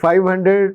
500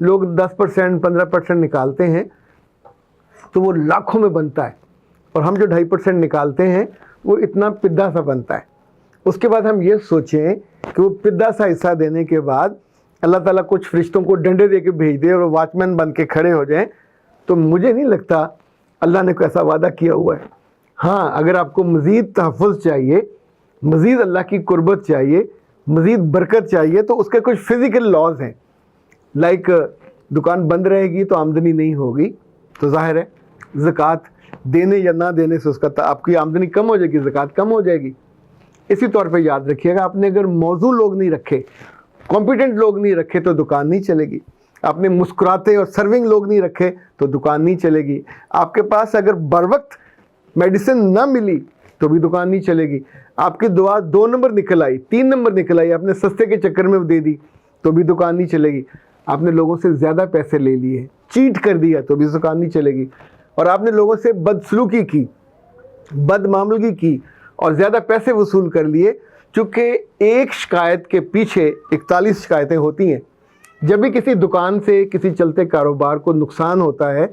لوگ 10% 15% نکالتے ہیں تو وہ لاکھوں میں بنتا ہے، اور ہم جو 2.5% نکالتے ہیں وہ اتنا پدھا سا بنتا ہے۔ اس کے بعد ہم یہ سوچیں کہ وہ پدھا سا حصہ دینے کے بعد اللہ تعالیٰ کچھ فرشتوں کو ڈنڈے دے کے بھیج دے اور وہ واچ مین بن کے کھڑے ہو جائیں، تو مجھے نہیں لگتا اللہ نے کوئی ایسا وعدہ کیا ہوا ہے۔ ہاں، اگر آپ کو مزید تحفظ چاہیے، مزید اللہ کی قربت چاہیے، مزید برکت چاہیے، تو اس کے کچھ فزیکل لاز ہیں، لائک دکان بند رہے گی تو آمدنی نہیں ہوگی، تو ظاہر ہے زکوٰۃ دینے یا نہ دینے سے اس کا آپ کی آمدنی کم ہو جائے گی، زکوٰۃ کم ہو جائے گی۔ اسی طور پہ یاد رکھیے گا، آپ نے اگر موزوں لوگ نہیں رکھے، کمپیٹنٹ لوگ نہیں رکھے تو دکان نہیں چلے گی۔ آپ نے مسکراتے اور سرونگ لوگ نہیں رکھے تو دکان نہیں چلے گی۔ آپ کے پاس اگر بر وقت میڈیسن نہ ملی تو بھی دکان نہیں چلے گی۔ آپ کی دعا 2 نمبر نکل آئی، 3 نمبر نکل آئی، آپ نے سستے کے چکر میں دے دی تو بھی دکان نہیں چلے گی۔ آپ نے لوگوں سے زیادہ پیسے لے لیے، چیٹ کر دیا تو بھی دکان نہیں چلے گی۔ اور آپ نے لوگوں سے بدسلوکی کی، بد معاملگی کی اور زیادہ پیسے وصول کر لیے، چونکہ ایک شکایت کے پیچھے 41 شکایتیں ہوتی ہیں۔ جب بھی کسی دکان سے کسی چلتے کاروبار کو نقصان ہوتا ہے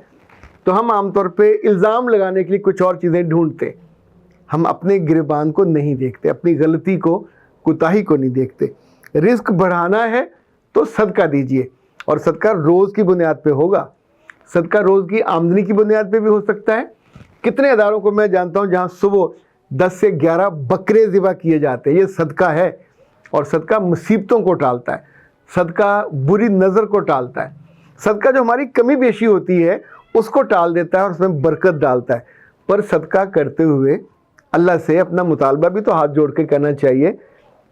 تو ہم عام طور پہ الزام لگانے کے لیے کچھ اور چیزیں ڈھونڈتے، ہم اپنے گریبان کو نہیں دیکھتے، اپنی غلطی کو، کوتاہی کو نہیں دیکھتے۔ رزق بڑھانا ہے تو صدقہ دیجئے، اور صدقہ روز کی بنیاد پہ ہوگا، صدقہ روز کی آمدنی کی بنیاد پہ بھی ہو سکتا ہے۔ کتنے اداروں کو میں جانتا ہوں جہاں صبح 10 سے 11 بکرے ذبح کیے جاتے ہیں، یہ صدقہ ہے، اور صدقہ مصیبتوں کو ٹالتا ہے، صدقہ بری نظر کو ٹالتا ہے، صدقہ جو ہماری کمی بیشی ہوتی ہے اس کو ٹال دیتا ہے اور اس میں برکت ڈالتا ہے۔ پر صدقہ کرتے ہوئے اللہ سے اپنا مطالبہ بھی تو ہاتھ جوڑ کے کرنا چاہیے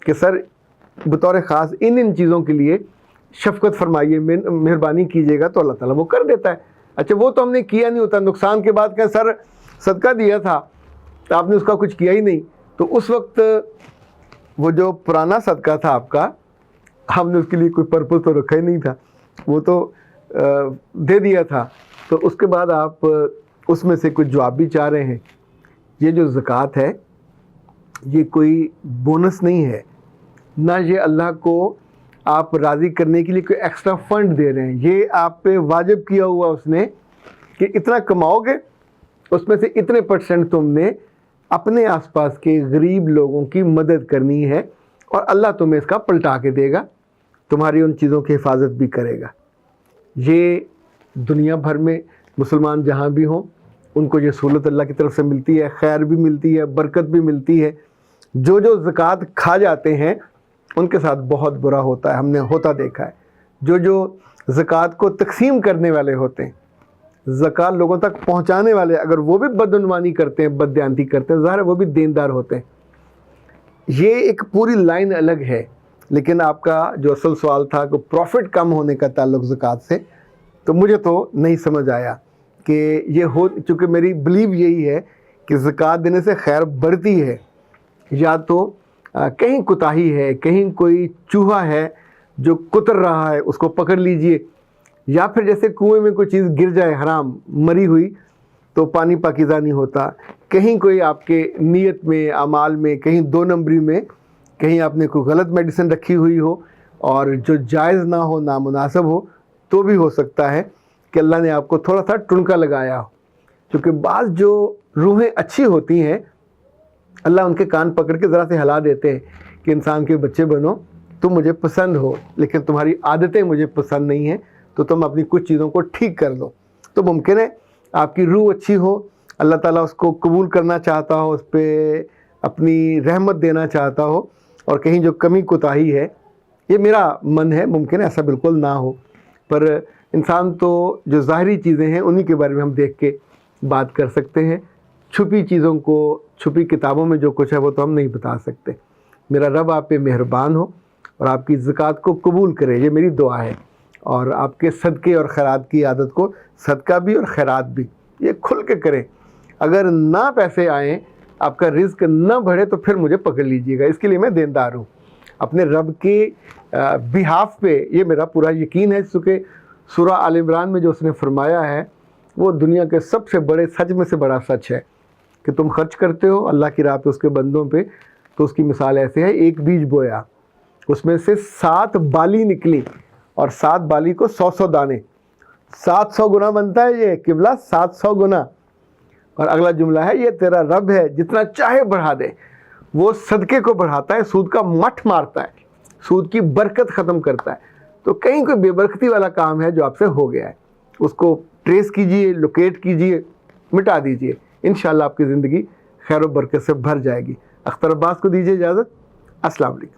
کہ سر بطور خاص ان چیزوں کے لیے شفقت فرمائیے، مہربانی کیجیے گا، تو اللہ تعالیٰ وہ کر دیتا ہے۔ اچھا وہ تو ہم نے کیا نہیں ہوتا، نقصان کے بعد کہ سر صدقہ دیا تھا تو آپ نے اس کا کچھ کیا ہی نہیں، تو اس وقت وہ جو پرانا صدقہ تھا آپ کا، ہم نے اس کے لیے کوئی پرپس تو رکھا ہی نہیں تھا، وہ تو دے دیا تھا، تو اس کے بعد آپ اس میں سے کچھ جواب بھی چاہ رہے ہیں۔ یہ جو زکوٰۃ ہے یہ کوئی بونس نہیں ہے، نہ یہ اللہ کو آپ راضی کرنے کے لیے کوئی ایکسٹرا فنڈ دے رہے ہیں، یہ آپ پہ واجب کیا ہوا اس نے کہ اتنا کماؤ گے اس میں سے اتنے % تم نے اپنے آس پاس کے غریب لوگوں کی مدد کرنی ہے، اور اللہ تمہیں اس کا پلٹا کے دے گا، تمہاری ان چیزوں کی حفاظت بھی کرے گا۔ یہ دنیا بھر میں مسلمان جہاں بھی ہوں ان کو یہ سہولت اللہ کی طرف سے ملتی ہے، خیر بھی ملتی ہے، برکت بھی ملتی ہے۔ جو زکوٰۃ کھا جاتے ہیں ان کے ساتھ بہت برا ہوتا ہے، ہم نے ہوتا دیکھا ہے۔ جو زکوٰۃ کو تقسیم کرنے والے ہوتے ہیں، زکوٰۃ لوگوں تک پہنچانے والے، اگر وہ بھی بدعنوانی کرتے ہیں، بددیانتی کرتے ہیں، ظاہر ہے وہ بھی دیندار ہوتے ہیں۔ یہ ایک پوری لائن الگ ہے، لیکن آپ کا جو اصل سوال تھا کہ پروفٹ کم ہونے کا تعلق زکوٰۃ سے، تو مجھے تو نہیں سمجھ آیا کہ یہ ہو، چونکہ میری بلیو یہی ہے کہ زکوٰۃ دینے سے خیر بڑھتی ہے، یا تو کہیں کوتاہی ہے، کہیں کوئی چوہا ہے جو کتر رہا ہے اس کو پکڑ لیجئے، یا پھر جیسے کنویں میں کوئی چیز گر جائے حرام مری ہوئی تو پانی پاکیزہ نہیں ہوتا، کہیں کوئی آپ کے نیت میں، اعمال میں، کہیں 2 نمبری میں، کہیں آپ نے کوئی غلط میڈیسن رکھی ہوئی ہو اور جو جائز نہ ہو، نامناسب ہو، تو بھی ہو سکتا ہے کہ اللہ نے آپ کو تھوڑا سا ٹنکا لگایا ہو۔ کیونکہ بعض جو روحیں اچھی ہوتی ہیں اللہ ان کے کان پکڑ کے ذرا سے ہلا دیتے ہیں کہ انسان کے بچے بنو، تم مجھے پسند ہو لیکن تمہاری عادتیں مجھے پسند نہیں ہیں، تو تم اپنی کچھ چیزوں کو ٹھیک کر لو۔ تو ممکن ہے آپ کی روح اچھی ہو، اللہ تعالیٰ اس کو قبول کرنا چاہتا ہو، اس پہ اپنی رحمت دینا چاہتا ہو، اور کہیں جو کمی کوتاہی ہے، یہ میرا من ہے، ممکن ہے ایسا بالکل نہ ہو، پر انسان تو جو ظاہری چیزیں ہیں انہی کے بارے میں ہم دیکھ کے بات کر سکتے ہیں، چھپی چیزوں کو، چھپی کتابوں میں جو کچھ ہے وہ تو ہم نہیں بتا سکتے۔ میرا رب آپ پہ مہربان ہو اور آپ کی زکوٰۃ کو قبول کرے، یہ میری دعا ہے، اور آپ کے صدقے اور خیرات کی عادت کو، صدقہ بھی اور خیرات بھی، یہ کھل کے کریں۔ اگر نہ پیسے آئیں، آپ کا رزق نہ بڑھے، تو پھر مجھے پکڑ لیجئے گا، اس کے لیے میں دیندار ہوں اپنے رب کے بہاف پہ، یہ میرا پورا یقین ہے، چونکہ سورہ آل عمران میں جو اس نے فرمایا ہے وہ دنیا کے سب سے بڑے سچ میں سے بڑا سچ ہے کہ تم خرچ کرتے ہو اللہ کی راہ پہ اس کے بندوں پہ، تو اس کی مثال ایسے ہے، ایک بیج بویا، اس میں سے 7 بالی نکلی، اور 7 بالی کو 100 دانے، 700 گنا بنتا ہے یہ قبلہ، 700 گنا۔ اور اگلا جملہ ہے یہ تیرا رب ہے جتنا چاہے بڑھا دے، وہ صدقے کو بڑھاتا ہے، سود کا مٹھ مارتا ہے، سود کی برکت ختم کرتا ہے۔ تو کہیں کوئی بے برکتی والا کام ہے جو آپ سے ہو گیا ہے، اس کو ٹریس کیجئے، لوکیٹ کیجئے، مٹا دیجئے، انشاءاللہ آپ کی زندگی خیر و برکت سے بھر جائے گی۔ اختر عباس کو دیجیے اجازت، السلام علیکم۔